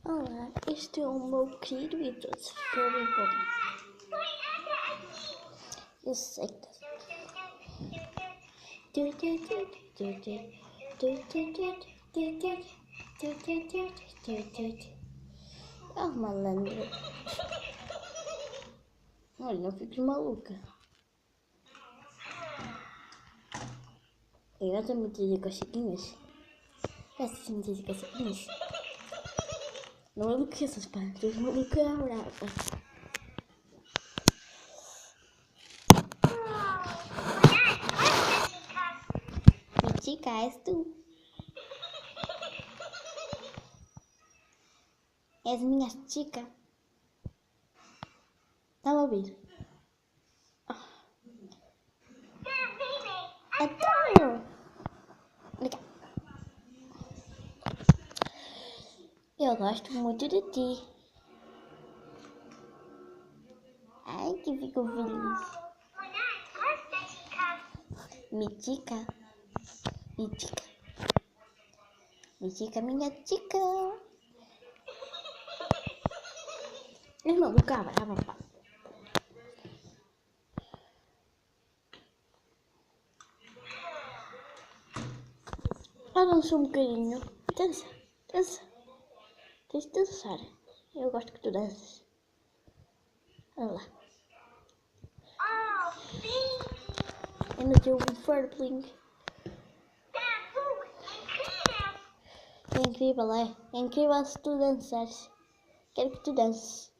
Olá, este é o meu querido e doce Furby Bobby. Eu sei que é uma malandro. Olha, não fiques maluca. Eu também te cachiquinhas. Essas me dizem cachiquinhas. Não enlouqueças, pá. Tu és maluca brava. Mi chica, és tu. És minha chica. Está a ouvir? Adoro! Vem cá. Eu gosto muito de ti. Ai, que fico feliz. Mitica. Mitica. Mitica, minha chica. És maluca brava, pá. Dança um bocadinho. Dança, dança. Tens de dançar. Eu gosto que tu dances. Olha lá. É no teu Furpling. É incrível, é? É incrível se tu dançares. Quero que tu dances.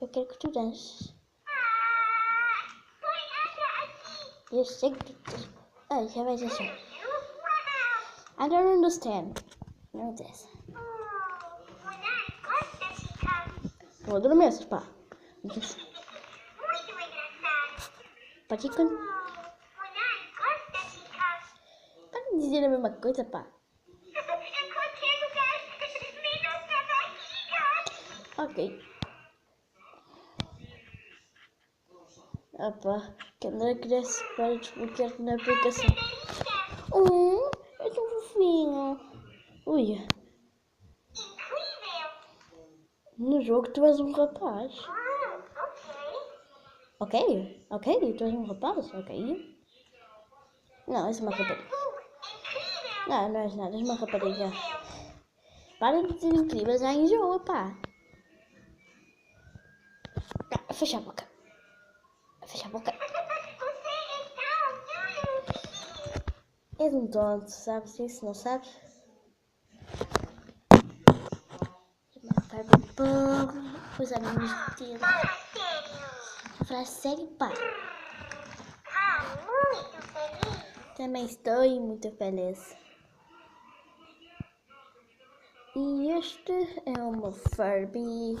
Eu quero que tu dances. Eu sei que tu... Ah, já vais achar. I don't understand. Não interessa. Não adormeças, pá. Pode ir com... Para de dizer a mesma coisa, pá. Ok. Opa, que André cresce para desbloquear na aplicação. É tão fofinho. Ui. No jogo tu és um rapaz. Ok? Ok? Tu és um rapaz? Ok? Não, és uma rapariga. Não, não és nada, és uma rapariga. Para de dizer incrível, já enjoa, pá. Não, fecha a boca. Fecha a boca. És um tonto, sabes isso? Não sabes? Os amigos dele. Frase sério, pá. Muito feliz. Também estou muito feliz. E este é o meu Furby.